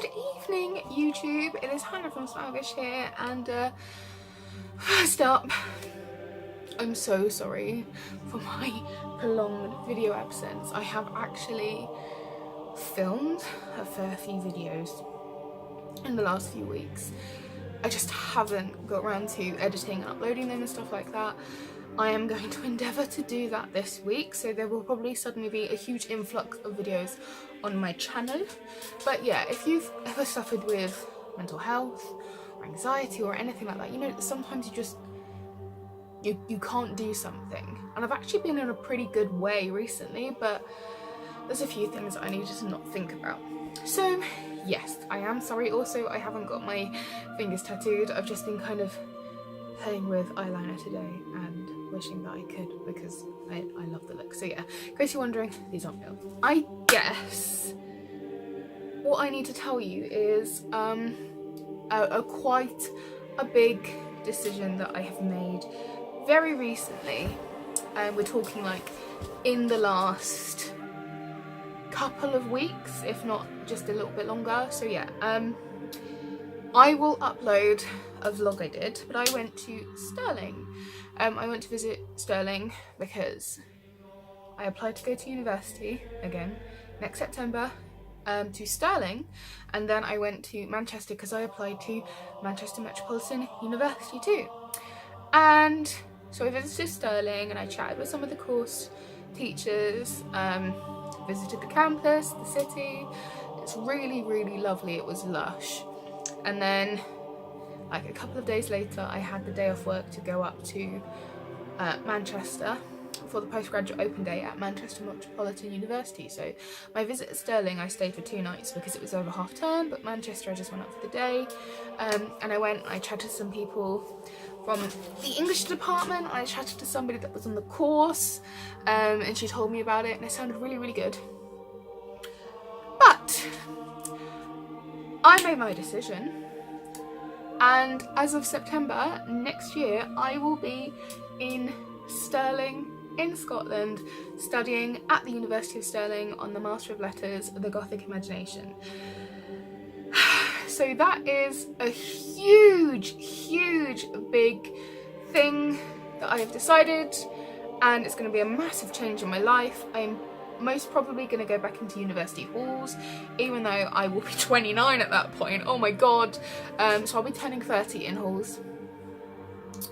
Good evening, YouTube. It is Hannah from Smaugish here, and first up, I'm so sorry for my prolonged video absence. I have actually filmed a fair few videos in the last few weeks. I just haven't got around to editing and uploading them and stuff like that. I am going to endeavour to do that this week, so there will probably suddenly be a huge influx of videos on my channel. But yeah, if you've ever suffered with mental health or anxiety or anything like that, you know, sometimes you can't do something. And I've actually been in a pretty good way recently, but there's a few things that I needed to not think about. So yes, I am sorry. Also, I haven't got my fingers tattooed. I've just been kind of playing with eyeliner today and wishing that I could, because I love the look. So yeah, in case you're wondering, these aren't real. I guess what I need to tell you is quite a big decision that I have made very recently, and we're talking like in the last couple of weeks, if not just a little bit longer. So yeah, I will upload a vlog I did, but I went to Stirling. I went to visit Stirling because I applied to go to university again next September, to Stirling, and then I went to Manchester because I applied to Manchester Metropolitan University too. And so I visited Stirling and I chatted with some of the course teachers, visited the campus, the city. It's really, really lovely. It was lush. And then like a couple of days later, I had the day off work to go up to Manchester for the postgraduate open day at Manchester Metropolitan University. So my visit at Stirling, I stayed for 2 nights because it was over half term, but Manchester I just went up for the day. And I chatted to some people from the English department. I chatted to somebody that was on the course, and she told me about it, and it sounded really, really good. But I made my decision, and as of September next year, I will be in Stirling in Scotland, studying at the University of Stirling on the Master of Letters, the Gothic Imagination. So that is a huge, huge, big thing that I have decided, and it's going to be a massive change in my life. I'm most probably going to go back into university halls, even though I will be 29 at that point. Oh my god. So I'll be turning 30 in halls.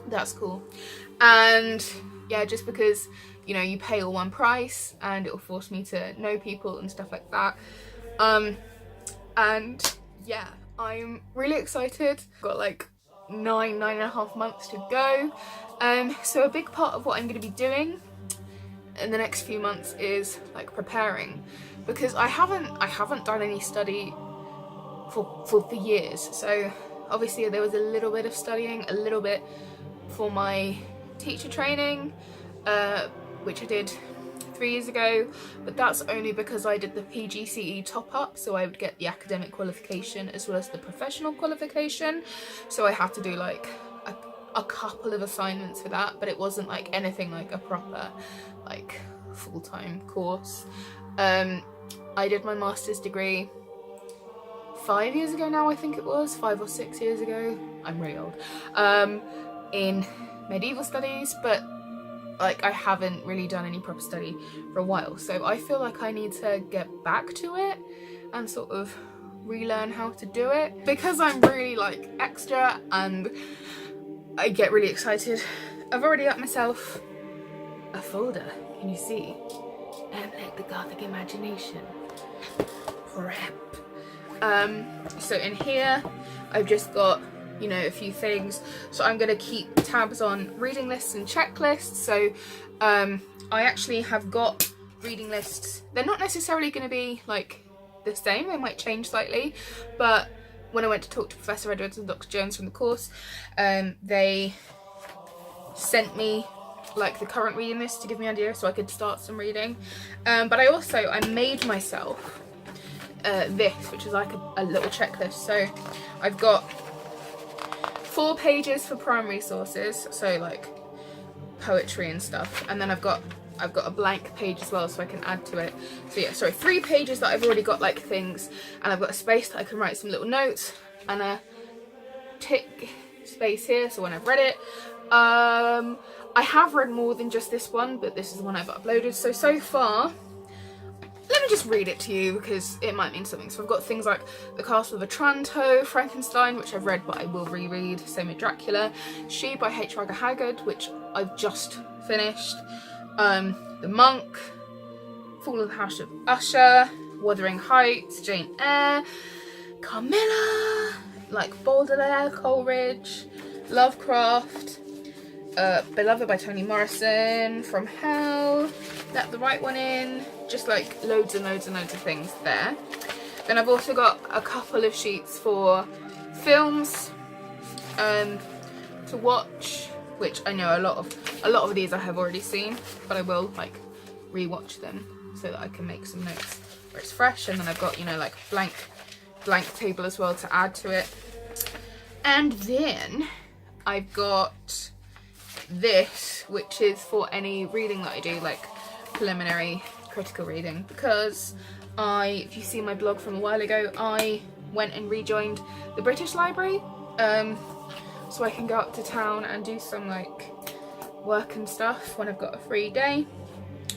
That's cool. And yeah, just because, you know, you pay all one price, and it will force me to know people and stuff like that. And yeah, I'm really excited. Got like 9.5 months to go. So a big part of what I'm going to be doing in the next few months is like preparing, because I haven't done any study for years. So obviously there was a little bit of studying, a little bit for my teacher training, which I did 3 years ago, but that's only because I did the PGCE top-up, so I would get the academic qualification as well as the professional qualification. So I had to do like a couple of assignments for that, but it wasn't like anything like a proper like full-time course. I did my master's degree 5 years ago now, I think it was 5 or 6 years ago, I'm really old, in medieval studies, but like I haven't really done any proper study for a while, so I feel like I need to get back to it and sort of relearn how to do it, because I'm really like extra and I get really excited. I've already got myself a folder, can you see? Like the Gothic Imagination prep. So in here I've just got, you know, a few things. So I'm going to keep tabs on reading lists and checklists. So I actually have got reading lists. They're not necessarily going to be like the same, they might change slightly, but when I went to talk to Professor Edwards and Dr. Jones from the course, they sent me like the current reading list to give me an idea so I could start some reading. But I made myself this, which is like a little checklist. So I've got 4 pages for primary sources, so like poetry and stuff, and then I've got I've got a blank page as well so I can add to it. So yeah, sorry, 3 pages that I've already got like things, and I've got a space that I can write some little notes, and a tick space here so when I've read it. I have read more than just this one, but this is the one I've uploaded. So far, let me just read it to you because it might mean something. So I've got things like The Castle of Otranto, Frankenstein, which I've read but I will reread, same with Dracula, She by H. Rider Haggard, which I've just finished, The Monk, Fall of the House of Usher, Wuthering Heights, Jane Eyre, Carmilla, like Baudelaire, Coleridge, Lovecraft, Beloved by Toni Morrison, From Hell, Let the Right One In, just like loads and loads and loads of things there. Then I've also got a couple of sheets for films to watch, which I know a lot of these I have already seen, but I will like rewatch them so that I can make some notes where it's fresh. And then I've got, you know, like blank table as well to add to it. And then I've got this, which is for any reading that I do, like preliminary critical reading, because if you see my blog from a while ago, I went and rejoined the British Library, so I can go up to town and do some like work and stuff when I've got a free day.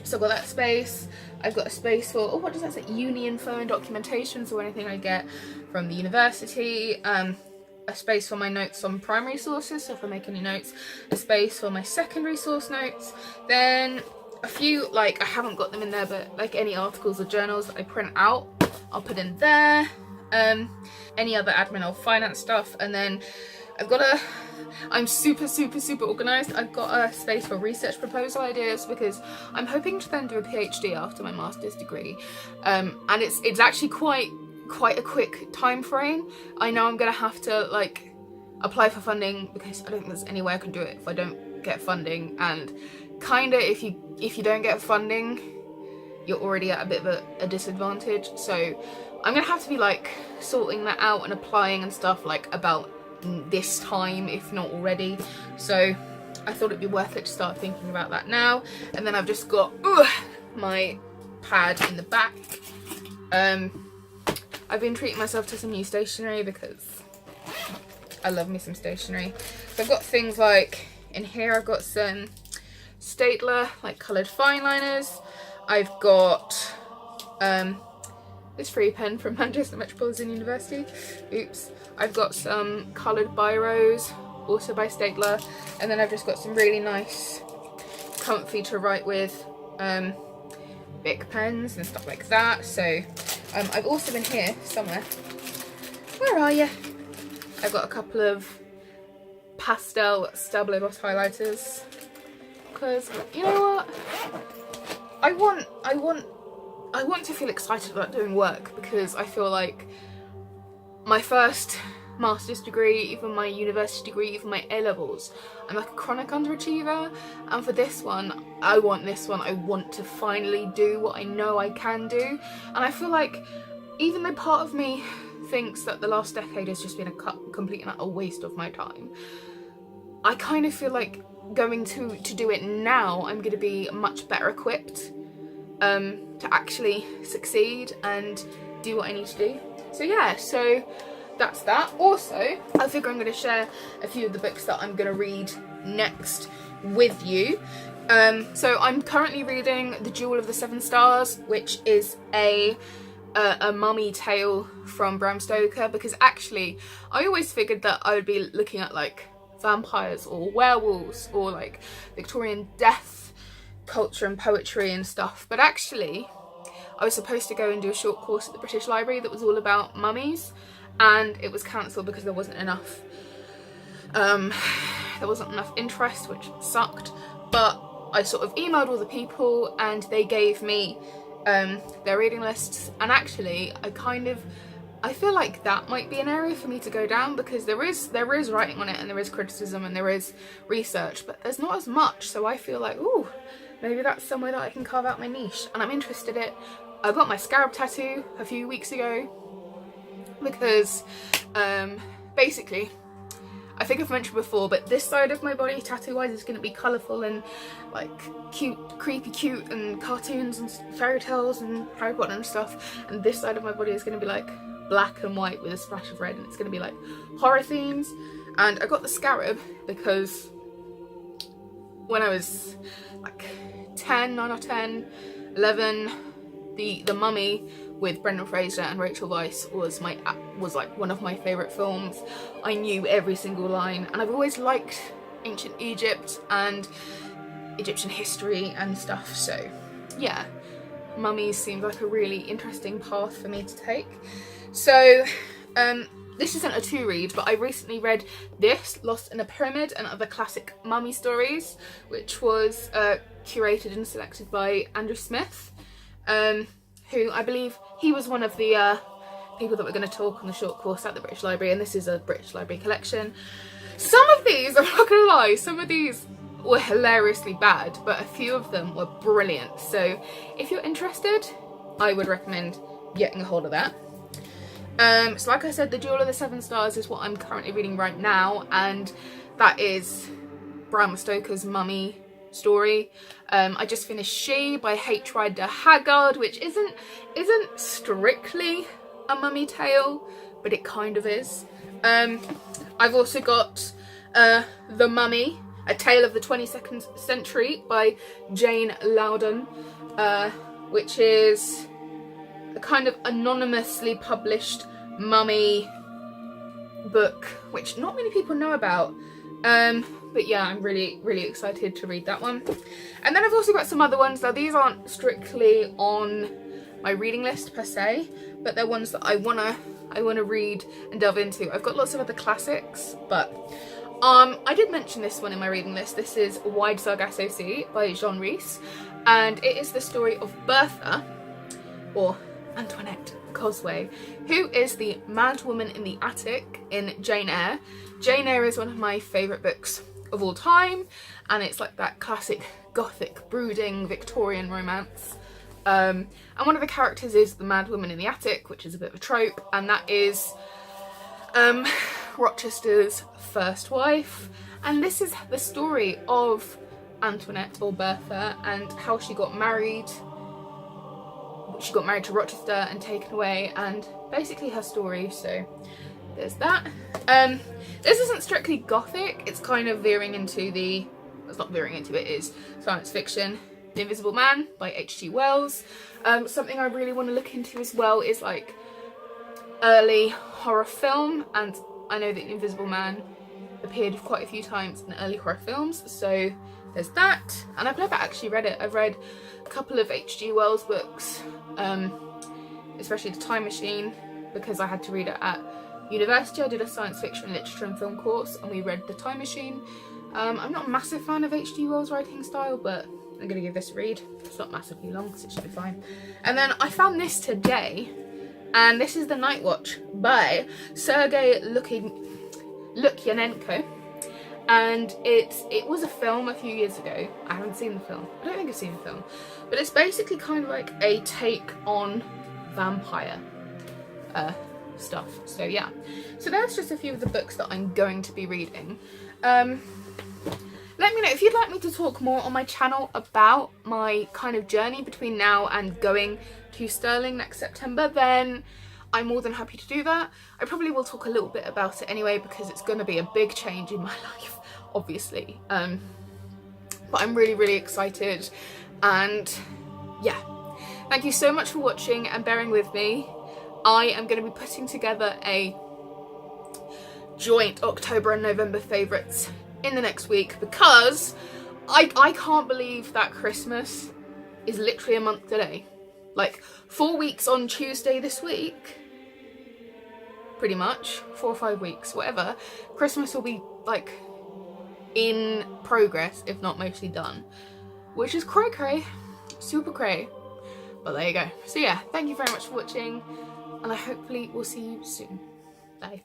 So I've got that space. I've got a space for, oh, what does that say? Uni info and documentation, so anything I get from the university. A space for my notes on primary sources, so if I make any notes. A space for my secondary source notes. Then a few, like, I haven't got them in there, but like any articles or journals that I print out, I'll put in there. Any other admin or finance stuff. And then I've got I'm super organised. I've got a space for research proposal ideas because I'm hoping to then do a PhD after my master's degree. And it's actually quite a quick time frame. I know I'm gonna have to like apply for funding because I don't think there's any way I can do it if I don't get funding, and kinda if you don't get funding you're already at a bit of a disadvantage, so I'm gonna have to be like sorting that out and applying and stuff like about this time, if not already. So I thought it'd be worth it to start thinking about that now. And then I've just got my pad in the back. I've been treating myself to some new stationery because I love me some stationery. So I've got things like, in here I've got some Staedtler, like coloured fine liners. I've got this free pen from Manchester Metropolitan University. Oops. I've got some coloured biros, also by Staedtler. And then I've just got some really nice, comfy to write with Bic pens and stuff like that. So I've also been here somewhere. Where are you? I've got a couple of pastel Stabilo Boss highlighters because you know what? I want to feel excited about doing work because I feel like my first master's degree, even my university degree, even my A-levels, I'm like a chronic underachiever, and for this one, I want to finally do what I know I can do. And I feel like even though part of me thinks that the last decade has just been a complete and utter waste of my time, I kind of feel like going to do it now, I'm going to be much better equipped to actually succeed and do what I need to do. So yeah, so that's that. Also, I figure I'm going to share a few of the books that I'm going to read next with you. So I'm currently reading The Jewel of the Seven Stars, which is a mummy tale from Bram Stoker, because actually I always figured that I would be looking at like vampires or werewolves or like Victorian death culture and poetry and stuff, but actually I was supposed to go and do a short course at the British Library that was all about mummies, and it was cancelled because there wasn't enough interest, which sucked. But I sort of emailed all the people and they gave me their reading lists, and actually I feel like that might be an area for me to go down, because there is writing on it and there is criticism and there is research, but there's not as much. So I feel like, ooh, maybe that's somewhere that I can carve out my niche, and I'm interested in it. I got my scarab tattoo a few weeks ago because basically I think I've mentioned before, but this side of my body, tattoo-wise, is going to be colourful and like cute, creepy cute, and cartoons and fairy tales and Harry Potter and stuff. And this side of my body is going to be like black and white with a splash of red, and it's going to be like horror themes. And I got the scarab because when I was like 10, 9 or 10, 11, the Mummy with Brendan Fraser and Rachel Weisz was like one of my favourite films. I knew every single line, and I've always liked ancient Egypt and Egyptian history and stuff, so yeah, mummies seemed like a really interesting path for me to take. So this isn't a to read, but I recently read this, Lost in a Pyramid and Other Classic Mummy Stories, which was curated and selected by Andrew Smith, who I believe he was one of the people that were going to talk on the short course at the British Library, and this is a British Library collection. Some of these, I'm not going to lie, some of these were hilariously bad, but a few of them were brilliant. So if you're interested, I would recommend getting a hold of that. So like I said, The Jewel of the Seven Stars is what I'm currently reading right now, and that is Bram Stoker's mummy story. I just finished She by H. Rider Haggard, which isn't strictly a mummy tale, but it kind of is. I've also got The Mummy, A Tale of the 22nd Century by Jane Loudon, which is a kind of anonymously published mummy book, which not many people know about. But yeah, I'm really excited to read that one. And then I've also got some other ones. Now these aren't strictly on my reading list per se, but they're ones that I wanna read and delve into. I've got lots of other classics, but I did mention this one in my reading list. This is Wide Sargasso Sea by Jean Rhys, and it is the story of Bertha, or Antoinette Cosway, who is the mad woman in the attic in Jane Eyre. Jane Eyre is one of my favourite books of all time, and it's like that classic gothic, brooding Victorian romance. And one of the characters is the mad woman in the attic, which is a bit of a trope, and that is Rochester's first wife. And this is the story of Antoinette, or Bertha, and how she got married. She got married to Rochester and taken away, and basically her story. So there's that. This isn't strictly gothic, it's kind of veering into the, it's not veering into, it is science fiction. The Invisible Man by H.G. Wells. Something I really want to look into as well is like early horror film, and I know that The Invisible Man appeared quite a few times in early horror films, so there's that. And I've never actually read it. I've read a couple of H.G. Wells books, especially The Time Machine, because I had to read it at university. I did a science fiction, literature and film course, and we read The Time Machine. I'm not a massive fan of H.G. Wells' writing style, but I'm going to give this a read. It's not massively long, so it should be fine. And then I found this today, and this is The Night Watch by Sergei Lukyanenko. And it was a film a few years ago. I haven't seen the film. I don't think I've seen the film. But it's basically kind of like a take on vampire stuff. So yeah. So that's just a few of the books that I'm going to be reading. Let me know if you'd like me to talk more on my channel about my kind of journey between now and going to Stirling next September, then I'm more than happy to do that. I probably will talk a little bit about it anyway, because it's going to be a big change in my life, obviously. But I'm really excited, and yeah. Thank you so much for watching and bearing with me. I am going to be putting together a joint October and November favourites in the next week, because I can't believe that Christmas is literally a month today. Like 4 weeks on Tuesday this week, pretty much 4 or 5 weeks, whatever. Christmas will be like in progress, if not mostly done, which is cray, super cray. But there you go. So yeah, thank you very much for watching, and I hopefully will see you soon. Bye.